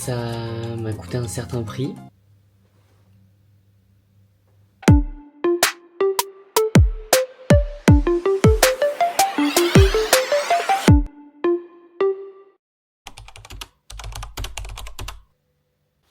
Ça m'a coûté un certain prix.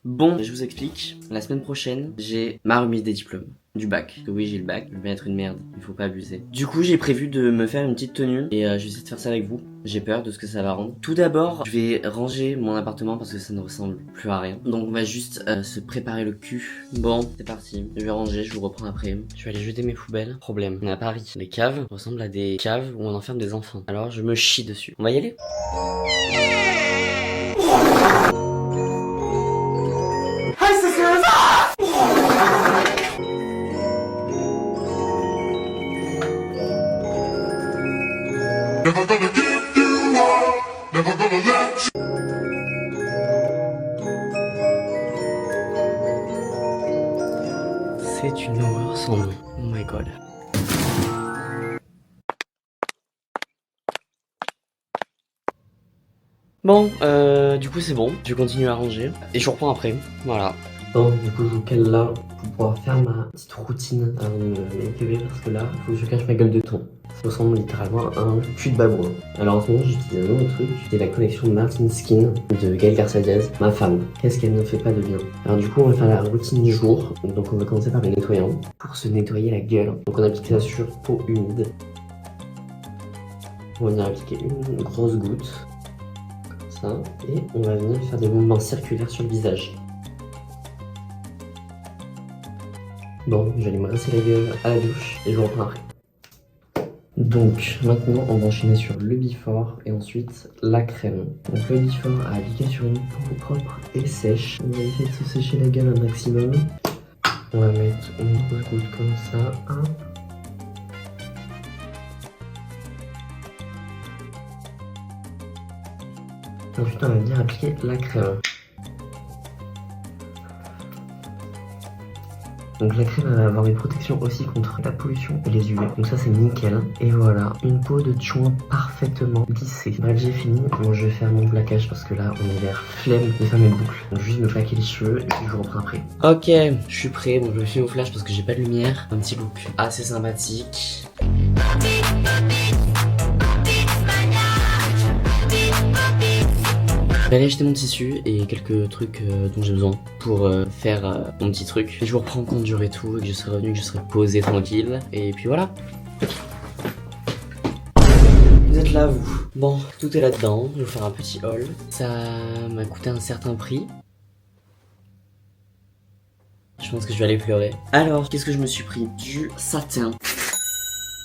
Bon, je vous explique. La semaine prochaine, j'ai ma remise des diplômes du bac. Parce que oui, j'ai le bac, je vais être une merde, il faut pas abuser. Du coup, j'ai prévu de me faire une petite tenue et je vais essayer de faire ça avec vous. J'ai peur de ce que ça va rendre. Tout d'abord, je vais ranger mon appartement parce que ça ne ressemble plus à rien. Donc on va juste se préparer le cul. Bon, c'est parti. Je vais ranger, je vous reprends après. Je vais aller jeter mes poubelles. Problème, on est à Paris. Les caves ressemblent à des caves où on enferme des enfants. Alors je me chie dessus. On va y aller ? Never gonna give you up, never gonna let you. C'est une horreur sans nom. Oh my god. Bon, du coup c'est bon. Je vais continuer à ranger. Et je reprends après. Voilà. Bon, du coup je vous cale là pour pouvoir faire ma petite routine avant de me maquiller parce que là, il faut que je cache ma gueule de thon. Ça ressemble littéralement à un cul de babouin. Alors en ce moment j'utilise un nouveau truc, c'est la collection Martin Skin de Gaël Garcia Diaz, ma femme. Qu'est-ce qu'elle ne fait pas de bien? Alors du coup on va faire la routine du jour, donc on va commencer par les nettoyants pour se nettoyer la gueule. Donc on applique ça sur peau humide. On va venir appliquer une grosse goutte, comme ça, et on va venir faire des mouvements circulaires sur le visage. Bon, je vais aller me rincer la gueule à la douche et je vous reprends après. Donc maintenant on va enchaîner sur le before et ensuite la crème. Donc le before à appliquer sur une peau propre et sèche. On va essayer de se sécher la gueule un maximum. On va mettre une grosse goutte comme ça. Hop. Ensuite on va venir appliquer la crème. Donc la crème va avoir une protection aussi contre la pollution et les UV. Donc ça c'est nickel. Et voilà, une peau de chouin parfaitement lissée. Bref, j'ai fini. Bon, je vais faire mon plaquage parce que là on est l'air flemme de faire mes boucles. Donc juste me plaquer les cheveux et puis je vous reprends après. Ok, je suis prêt. Bon, je me fais au flash parce que j'ai pas de lumière. Un petit look assez sympathique. Je vais aller acheter mon tissu et quelques trucs dont j'ai besoin pour faire mon petit truc. Je vous reprends compte du et tout, et que je serai revenu, que je serai posé tranquille. Et puis voilà. Vous êtes là, vous. Bon, tout est là-dedans. Je vais vous faire un petit haul. Ça m'a coûté un certain prix. Je pense que je vais aller pleurer. Alors, qu'est-ce que je me suis pris? Du satin.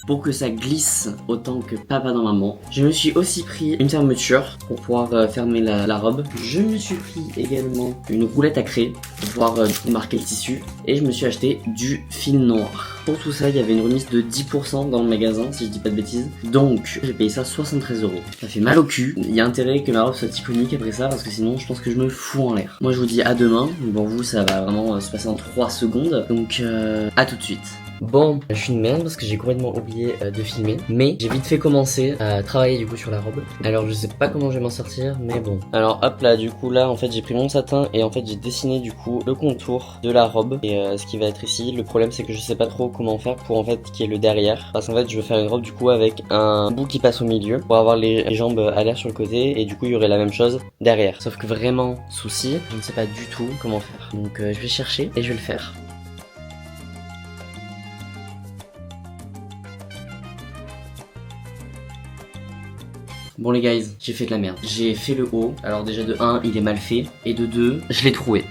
Pour que ça glisse autant que papa dans maman. Je me suis aussi pris une fermeture pour pouvoir fermer la robe. Je me suis pris également une roulette à craie pour pouvoir marquer le tissu. Et je me suis acheté du fil noir. Pour tout ça, il y avait une remise de 10% dans le magasin, si je dis pas de bêtises. Donc, j'ai payé ça 73 €. Ça fait mal au cul. Il y a intérêt que ma robe soit iconique après ça, parce que sinon, je pense que je me fous en l'air. Moi, je vous dis à demain. Bon, vous, ça va vraiment se passer en 3 secondes. Donc, à tout de suite. Bon, je suis une merde parce que j'ai complètement oublié de filmer, mais j'ai vite fait commencer à travailler du coup sur la robe. Alors je sais pas comment je vais m'en sortir, mais bon. Alors hop là, du coup là en fait j'ai pris mon satin et en fait j'ai dessiné du coup le contour de la robe et ce qui va être ici. Le problème c'est que je sais pas trop comment faire pour en fait qu'il y ait le derrière, parce qu'en fait je veux faire une robe du coup avec un bout qui passe au milieu pour avoir les jambes à l'air sur le côté et du coup il y aurait la même chose derrière. Sauf que vraiment souci, je ne sais pas du tout comment faire. Donc je vais chercher et je vais le faire. Bon les guys, j'ai fait de la merde. J'ai fait le haut. Alors déjà de 1, il est mal fait. Et de 2, je l'ai troué.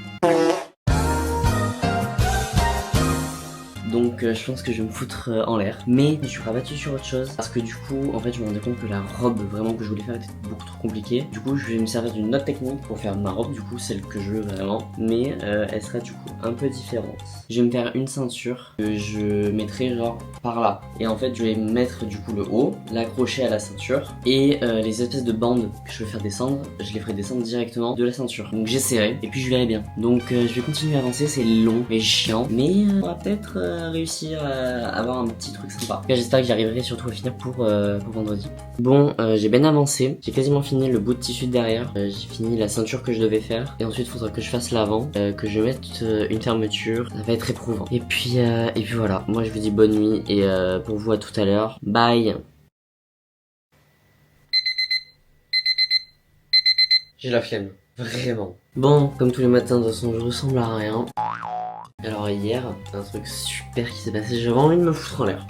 Donc je pense que je vais me foutre en l'air. Mais je suis rabattu sur autre chose. Parce que du coup, en fait, je me rendais compte que la robe vraiment que je voulais faire était beaucoup trop compliquée. Du coup, je vais me servir d'une autre technique pour faire ma robe. Du coup, celle que je veux vraiment. Mais elle sera du coup un peu différente. Je vais me faire une ceinture que je mettrai genre par là. Et en fait, je vais mettre du coup le haut, l'accrocher à la ceinture. Et les espèces de bandes que je veux faire descendre, je les ferai descendre directement de la ceinture. Donc j'essaierai et puis je verrai bien. Donc je vais continuer à avancer. C'est long et chiant. Mais on va peut-être réussir réussir à avoir un petit truc sympa. J'espère que j'arriverai surtout à finir pour vendredi. Bon, j'ai bien avancé. J'ai quasiment fini le bout de tissu de derrière. J'ai fini la ceinture que je devais faire. Et ensuite, il faudra que je fasse l'avant, que je mette une fermeture. Ça va être éprouvant. Et puis voilà. Moi, je vous dis bonne nuit et pour vous à tout à l'heure. Bye. J'ai la flemme, vraiment. Bon, comme tous les matins, de toute façon, je ressemble à rien. Alors hier, un truc super qui s'est passé, j'avais envie de me foutre en l'air.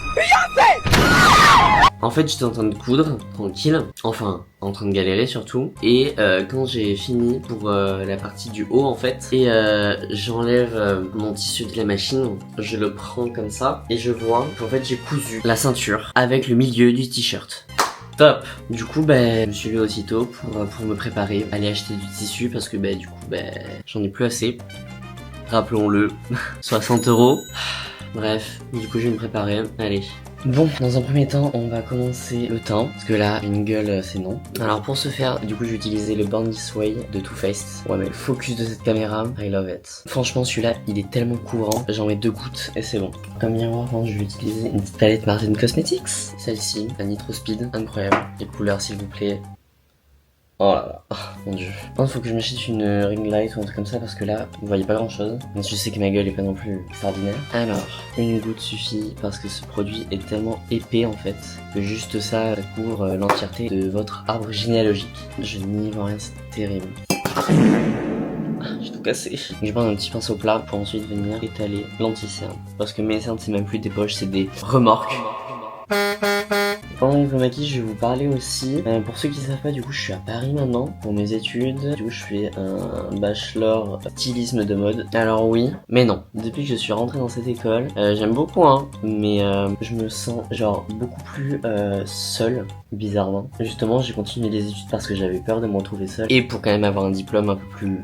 En fait, j'étais en train de coudre, tranquille, enfin, en train de galérer surtout. Et quand j'ai fini pour la partie du haut en fait, et j'enlève mon tissu de la machine, je le prends comme ça, et je vois qu'en fait j'ai cousu la ceinture avec le milieu du t-shirt. Top. Du coup, je me suis levé aussitôt pour me préparer, aller acheter du tissu parce que du coup, j'en ai plus assez. Rappelons-le, 60 €. Bref, du coup, je vais me préparer. Allez. Bon, dans un premier temps, on va commencer le teint, parce que là, une gueule, c'est non. Alors pour ce faire, du coup, j'ai utilisé le Born This Way de Too Faced. Ouais, mais le focus de cette caméra, I love it. Franchement, celui-là, il est tellement couvrant, j'en mets 2 gouttes et c'est bon. Comme miroir, je vais utiliser une palette Martin Cosmetics. Celle-ci, la Nitro Speed, incroyable. Les couleurs, s'il vous plaît. Oh là là, oh, mon dieu. Je pense qu'il faut que je m'achète une ring light ou un truc comme ça parce que là, vous voyez pas grand chose. Mais je sais que ma gueule est pas non plus extraordinaire. Alors, une goutte suffit parce que ce produit est tellement épais en fait que juste ça couvre l'entièreté de votre arbre généalogique. Je n'y vois rien, c'est terrible. J'ai tout cassé. Donc, je vais prendre un petit pinceau plat pour ensuite venir étaler l'anti-cerne. Parce que mes cernes, c'est même plus des poches, c'est des remorques. Pendant que je me maquille, je vais vous parler aussi. Pour ceux qui savent pas, du coup, je suis à Paris maintenant pour mes études. Du coup, je fais un bachelor stylisme de mode. Alors oui, mais non. Depuis que je suis rentré dans cette école, j'aime beaucoup, hein, mais je me sens genre beaucoup plus seul, bizarrement. Justement, j'ai continué les études parce que j'avais peur de me retrouver seul et pour quand même avoir un diplôme un peu plus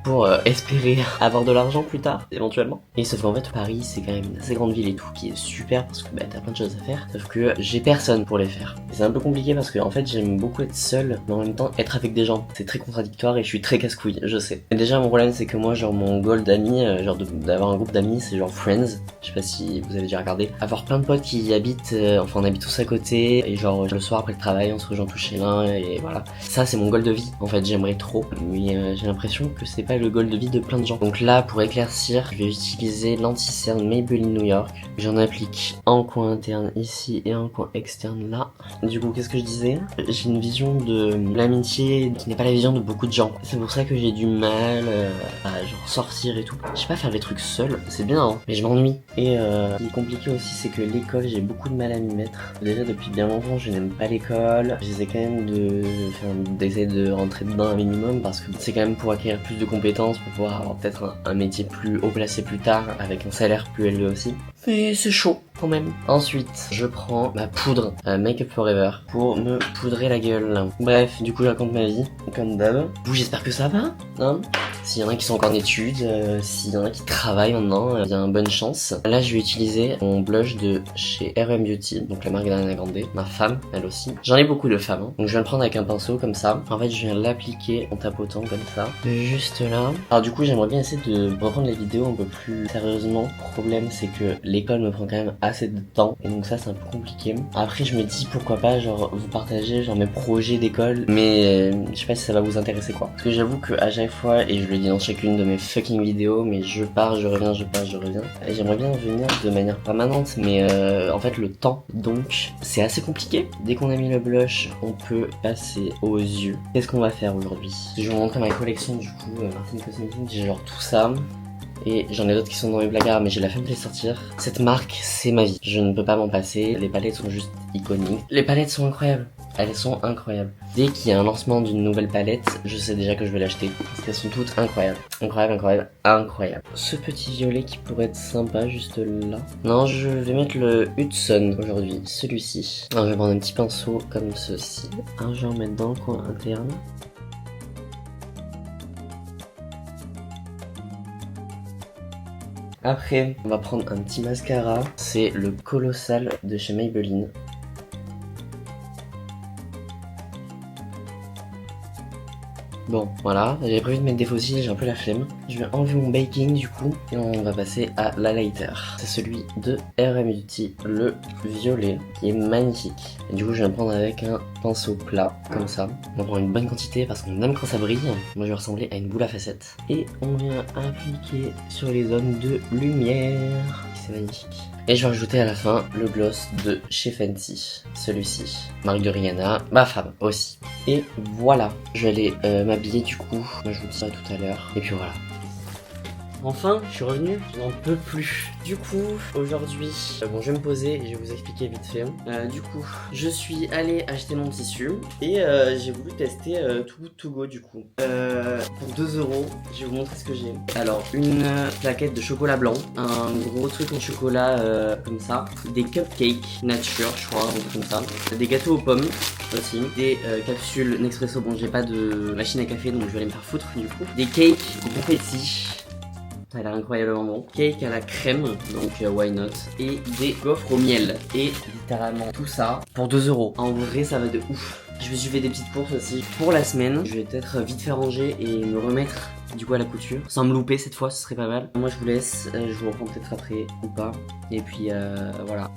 pour espérer avoir de l'argent plus tard, éventuellement. Et sauf qu'en fait, Paris, c'est quand même une assez grande ville et tout, qui est super parce que t'as plein de choses à faire, sauf que j'ai personne pour les faire. Et c'est un peu compliqué parce que en fait, j'aime beaucoup être seul, mais en même temps, être avec des gens. C'est très contradictoire et je suis très casse-couille, je sais. Et déjà, mon problème, c'est que moi, genre, mon goal d'amis, genre d'avoir un groupe d'amis, c'est genre Friends. Je sais pas si vous avez déjà regardé. Avoir plein de potes qui habitent, enfin, on habite tous à côté, et genre, le soir après le travail, on se rejoint tous chez l'un, et voilà. Ça, c'est mon goal de vie. En fait, j'aimerais trop, mais j'ai l'impression que c'est pas le goal de vie de plein de gens. Donc là, pour éclaircir, je vais utiliser l'anti-cerne Maybelline New York. J'en applique un coin interne ici et un coin externe là. Du coup, qu'est-ce que je disais? J'ai une vision de l'amitié qui n'est pas la vision de beaucoup de gens. C'est pour ça que j'ai du mal à genre sortir et tout. Je sais pas faire des trucs seul, c'est bien, hein, mais je m'ennuie. Et ce qui est compliqué aussi, c'est que l'école, j'ai beaucoup de mal à m'y mettre. Déjà, depuis bien longtemps, je n'aime pas l'école. J'essaie quand même d'essayer de rentrer dedans un minimum parce que c'est quand même pour acquérir plus de compétences, pour pouvoir avoir peut-être un métier plus haut placé plus tard avec un salaire plus élevé aussi. Mais c'est chaud quand même. Ensuite, je prends ma poudre Make Up Forever pour me poudrer la gueule. Bref, du coup, je raconte ma vie, comme d'hab. Vous, j'espère que ça va, hein. S'il y en a qui sont encore en études, s'il y en a qui travaillent maintenant, bien bonne chance. Là, je vais utiliser mon blush de chez RM Beauty, donc la marque d'Ariana Grande, ma femme, elle aussi. J'en ai beaucoup de femmes, hein. Donc je vais le prendre avec un pinceau comme ça. En fait, je viens l'appliquer en tapotant comme ça, juste là. Alors du coup, j'aimerais bien essayer de reprendre les vidéos un peu plus sérieusement. Le problème, c'est que l'école me prend quand même assez de temps, et donc ça, c'est un peu compliqué. Après, je me dis pourquoi pas, genre, vous partager genre mes projets d'école, mais je sais pas si ça va vous intéresser quoi. Parce que j'avoue que à chaque fois, et je le dis dans chacune de mes fucking vidéos, mais je pars, je reviens, je pars, je reviens. Et j'aimerais bien venir de manière permanente, mais en fait le temps, donc c'est assez compliqué. Dès qu'on a mis le blush, on peut passer aux yeux. Qu'est-ce qu'on va faire aujourd'hui? Je vais vous montrer ma collection du coup, Martin Cosmetics, j'ai genre tout ça. Et j'en ai d'autres qui sont dans mes placards, mais j'ai la flemme de les sortir. Cette marque, c'est ma vie. Je ne peux pas m'en passer. Les palettes sont juste iconiques. Les palettes sont incroyables. Elles sont incroyables. Dès qu'il y a un lancement d'une nouvelle palette, je sais déjà que je vais l'acheter. Parce qu'elles sont toutes incroyables. Incroyables, incroyables, incroyables. Ce petit violet qui pourrait être sympa juste là. Non, je vais mettre le Hudson aujourd'hui. Celui-ci. Alors, je vais prendre un petit pinceau comme ceci. Je vais en mettre dans le coin interne. Après, on va prendre un petit mascara. C'est le Colossal de chez Maybelline. Bon, voilà, j'avais prévu de mettre des fossiles, j'ai un peu la flemme. Je vais enlever mon baking du coup, et on va passer à la lighter. C'est celui de RM Beauty, le violet, qui est magnifique. Et du coup, je vais me prendre avec un pinceau plat, comme ça. On en prend une bonne quantité parce qu'on aime quand ça brille. Moi, je vais ressembler à une boule à facettes. Et on vient appliquer sur les zones de lumière. C'est magnifique. Et je vais rajouter à la fin le gloss de chez Fenty, celui-ci. Marque de Rihanna, ma femme aussi. Et voilà, je vais aller m'habiller du coup. Moi, je vous dis ça tout à l'heure. Et puis voilà. Enfin, je suis revenu, je n'en peux plus. Du coup, aujourd'hui, bon, je vais me poser et je vais vous expliquer vite fait. Du coup, je suis allé acheter mon tissu et j'ai voulu tester Too Good To Go du coup. Pour 2 €, je vais vous montrer ce que j'ai. Alors, une plaquette de chocolat blanc, un gros truc en chocolat comme ça, des cupcakes nature, je crois, un truc comme ça, des gâteaux aux pommes aussi, des capsules Nespresso. Bon, j'ai pas de machine à café donc je vais aller me faire foutre du coup. Des cakes confetti. Ça a l'air incroyablement bon. Cake à la crème, donc why not. Et des gaufres au miel. Et littéralement tout ça pour 2 €. En vrai, ça va de ouf. Je me suis fait des petites courses aussi pour la semaine. Je vais peut-être vite faire ranger et me remettre du coup à la couture. Sans me louper cette fois, ce serait pas mal. Moi, je vous laisse. Je vous reprends peut-être après ou pas. Et puis voilà.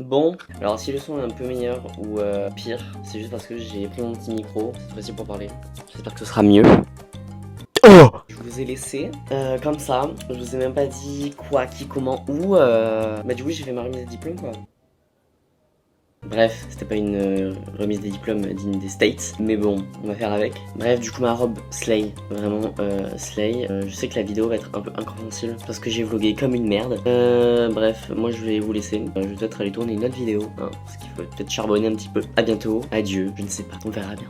Bon, alors si le son est un peu meilleur ou pire, c'est juste parce que j'ai pris mon petit micro, cette fois-ci pour parler. J'espère que ce sera mieux. Oh, je vous ai laissé comme ça, je vous ai même pas dit quoi, qui, comment, où. Bah du coup j'ai fait ma remise de diplôme quoi. Bref, c'était pas une remise des diplômes digne des States, mais bon, on va faire avec. Bref, du coup ma robe slay, vraiment slay. Je sais que la vidéo va être un peu incompréhensible parce que j'ai vlogué comme une merde. Bref, moi je vais vous laisser. Je vais peut-être aller tourner une autre vidéo, hein, parce qu'il faut peut-être charbonner un petit peu. À bientôt, adieu, je ne sais pas, on verra bien.